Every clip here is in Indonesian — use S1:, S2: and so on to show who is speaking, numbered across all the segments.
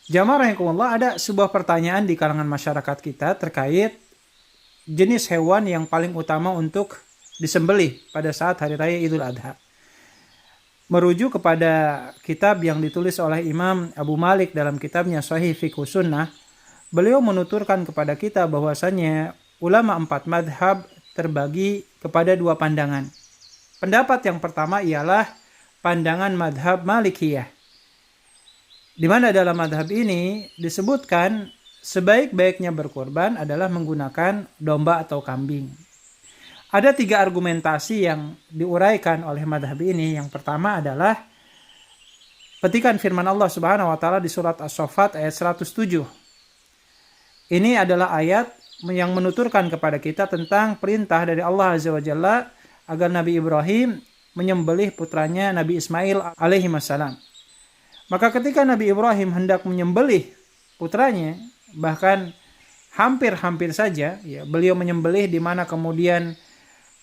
S1: Jamaah rahimakumullah, ada sebuah pertanyaan di kalangan masyarakat kita terkait jenis hewan yang paling utama untuk disembelih pada saat hari raya Idul Adha. Merujuk kepada kitab yang ditulis oleh Imam Abu Malik dalam kitabnya Sahih Fiqh Sunnah, beliau menuturkan kepada kita bahwasanya ulama 4 madhab terbagi kepada 2 pandangan. Pendapat yang pertama ialah pandangan madhab Malikiyah, di mana dalam madhab ini disebutkan sebaik-baiknya berkurban adalah menggunakan domba atau kambing. Ada 3 argumentasi yang diuraikan oleh madhab ini. Yang pertama adalah petikan firman Allah Subhanahu wa taala di surat As-Saffat ayat 107. Ini adalah ayat yang menuturkan kepada kita tentang perintah dari Allah Azza wa Jalla agar Nabi Ibrahim menyembelih putranya Nabi Ismail alaihi wassalam. Maka ketika Nabi Ibrahim hendak menyembelih putranya, bahkan hampir-hampir saja ya, beliau menyembelih di mana kemudian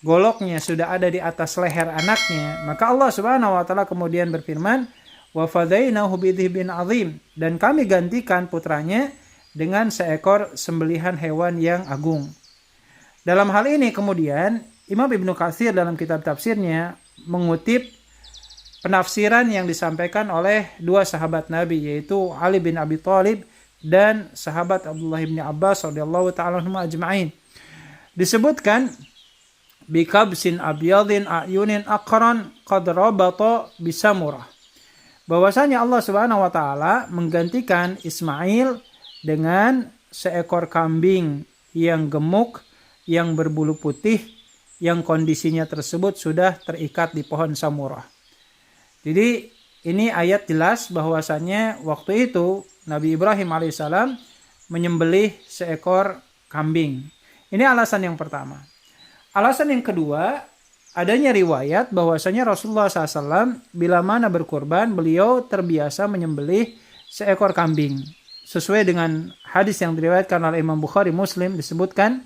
S1: goloknya sudah ada di atas leher anaknya, maka Allah Subhanahu wa taala kemudian berfirman, "Wa fadainahu bidhibin azim," dan kami gantikan putranya dengan seekor sembelihan hewan yang agung. Dalam hal ini kemudian Imam Ibnu Katsir dalam kitab tafsirnya mengutip penafsiran yang disampaikan oleh 2 sahabat Nabi, yaitu Ali bin Abi Thalib dan sahabat Abdullah bin Abbas radhiyallahu ta'ala anhum ajma'in. Disebutkan bikabsin abyadin ayunin aqran qad rabata bisamurah, bahwasanya Allah Subhanahu wa taala menggantikan Ismail dengan seekor kambing yang gemuk yang berbulu putih yang kondisinya tersebut sudah terikat di pohon samurah. Jadi ini ayat jelas bahwasannya waktu itu Nabi Ibrahim alaihissalam menyembelih seekor kambing. Ini alasan yang pertama. Alasan yang kedua, adanya riwayat bahwasanya Rasulullah SAW bila mana berkurban, beliau terbiasa menyembelih seekor kambing. Sesuai dengan hadis yang diriwayatkan oleh Imam Bukhari Muslim, disebutkan,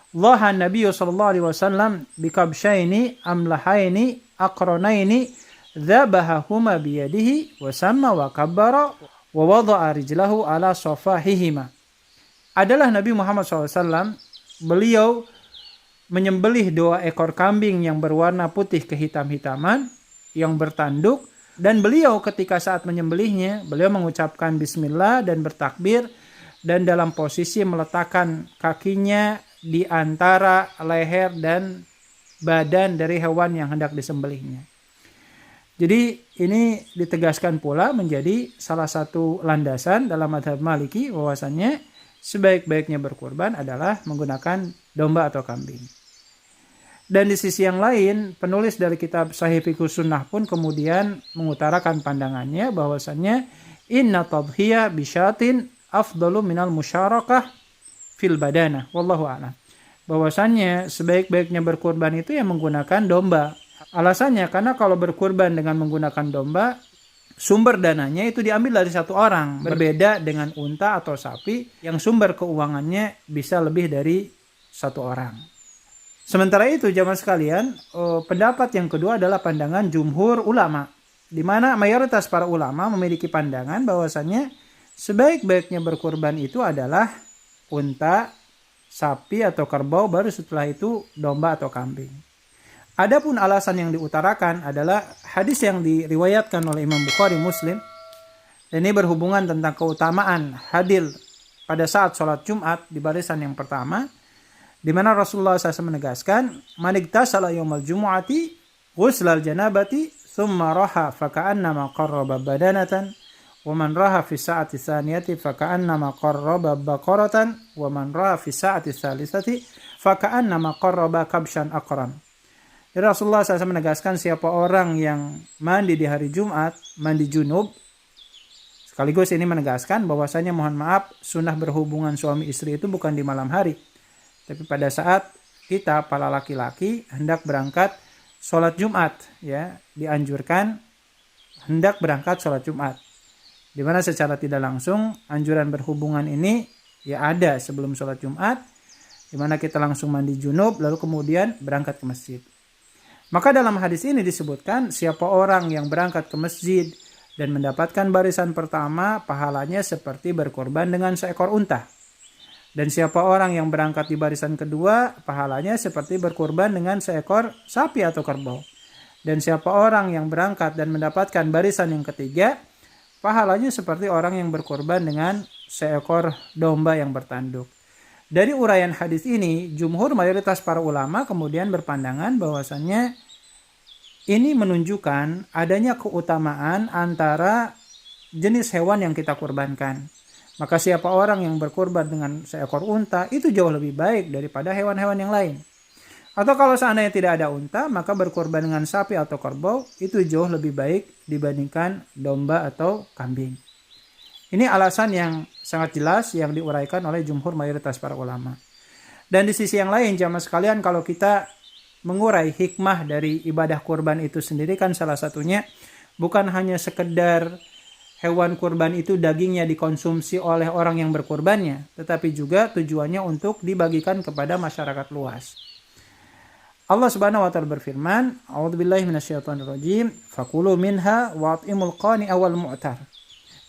S1: Dhahan Nabi sallallahu alaihi wasallam bikabshaini amlahaini aqranaini dzabahahuma biyadihi wa samma wa kabbara wa wada'a rijlahu ala safahihima. Adalah Nabi Muhammad SAW, beliau menyembelih 2 ekor kambing yang berwarna putih kehitam-hitaman yang bertanduk, dan beliau ketika saat menyembelihnya beliau mengucapkan bismillah dan bertakbir, dan dalam posisi meletakkan kakinya di antara leher dan badan dari hewan yang hendak disembelihnya. Jadi ini ditegaskan pula menjadi salah satu landasan dalam mazhab Maliki bahwasannya sebaik-baiknya berkurban adalah menggunakan domba atau kambing. Dan di sisi yang lain, penulis dari kitab Sahih Fiqh Sunnah pun kemudian mengutarakan pandangannya bahwasannya inna tadhiyah bisyatin afdalu minal musyarakah fil badana. Wallahu a'lam. Bahwasannya sebaik-baiknya berkurban itu yang menggunakan domba. Alasannya karena kalau berkurban dengan menggunakan domba, sumber dananya itu diambil dari satu orang. Berbeda dengan unta atau sapi yang sumber keuangannya bisa lebih dari satu orang. Sementara itu jamaah sekalian, pendapat yang kedua adalah pandangan jumhur ulama, di mana mayoritas para ulama memiliki pandangan bahwasannya sebaik-baiknya berkurban itu adalah unta, sapi atau kerbau, baru setelah itu domba atau kambing. Adapun alasan yang diutarakan adalah hadis yang diriwayatkan oleh Imam Bukhari Muslim, dan ini berhubungan tentang keutamaan hadir pada saat sholat Jumat di barisan yang pertama, di mana Rasulullah SAW menegaskan, man igtasala yaumal jumu'ati ghuslal janabati thumma raha faka'annama qarraba badanatan wa man raha fi sa'ati tsaniyati faka'annama qarraba baqaratan wa man raha fi sa'ati tsalitsati faka'annama qarraba kabshan aqran. Jadi Rasulullah SAW menegaskan siapa orang yang mandi di hari Jumat, mandi junub, sekaligus ini menegaskan bahwasanya mohon maaf, sunnah berhubungan suami istri itu bukan di malam hari, tapi pada saat kita para laki-laki hendak berangkat sholat Jumat, ya dianjurkan hendak berangkat sholat Jumat. Di mana secara tidak langsung anjuran berhubungan ini ya ada sebelum sholat Jumat, di mana kita langsung mandi junub lalu kemudian berangkat ke masjid. Maka dalam hadis ini disebutkan siapa orang yang berangkat ke masjid dan mendapatkan barisan pertama, pahalanya seperti berkorban dengan seekor unta. Dan siapa orang yang berangkat di barisan kedua, pahalanya seperti berkorban dengan seekor sapi atau kerbau. Dan siapa orang yang berangkat dan mendapatkan barisan yang ketiga, pahalanya seperti orang yang berkorban dengan seekor domba yang bertanduk. Dari uraian hadis ini, jumhur mayoritas para ulama kemudian berpandangan bahwasannya ini menunjukkan adanya keutamaan antara jenis hewan yang kita kurbankan. Maka siapa orang yang berkorban dengan seekor unta itu jauh lebih baik daripada hewan-hewan yang lain. Atau kalau seandainya tidak ada unta, maka berkorban dengan sapi atau kerbau itu jauh lebih baik dibandingkan domba atau kambing. Ini alasan yang sangat jelas yang diuraikan oleh jumhur mayoritas para ulama. Dan di sisi yang lain, jamaah sekalian, kalau kita mengurai hikmah dari ibadah kurban itu sendiri, kan salah satunya bukan hanya sekedar hewan kurban itu dagingnya dikonsumsi oleh orang yang berkurbannya, tetapi juga tujuannya untuk dibagikan kepada masyarakat luas. Allah Subhanahu wa taala berfirman, "A'udzubillahi minasyaitonirrajim, fakulu minha wa'timul qani'a wal mu'tar."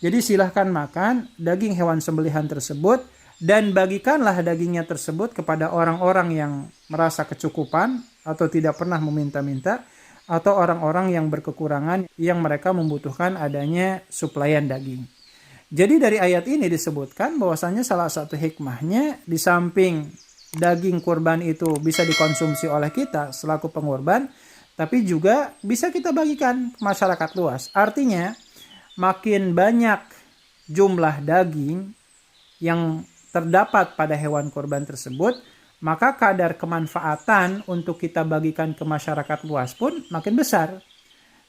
S1: Jadi silahkan makan daging hewan sembelihan tersebut dan bagikanlah dagingnya tersebut kepada orang-orang yang merasa kecukupan atau tidak pernah meminta-minta, atau orang-orang yang berkekurangan yang mereka membutuhkan adanya suplaian daging. Jadi dari ayat ini disebutkan bahwasanya salah satu hikmahnya, di samping daging kurban itu bisa dikonsumsi oleh kita selaku pengorban, tapi juga bisa kita bagikan ke masyarakat luas. Artinya makin banyak jumlah daging yang terdapat pada hewan kurban tersebut, maka kadar kemanfaatan untuk kita bagikan ke masyarakat luas pun makin besar.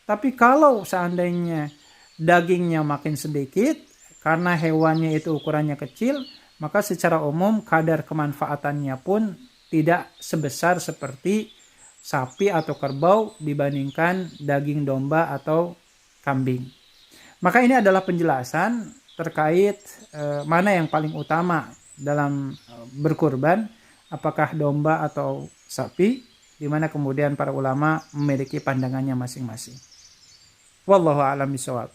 S1: Tapi kalau seandainya dagingnya makin sedikit, karena hewannya itu ukurannya kecil, maka secara umum kadar kemanfaatannya pun tidak sebesar seperti sapi atau kerbau dibandingkan daging domba atau kambing. Maka ini adalah penjelasan terkait mana yang paling utama dalam berkurban, apakah domba atau sapi, di mana kemudian para ulama memiliki pandangannya masing-masing. Wallahu a'lam bishawab.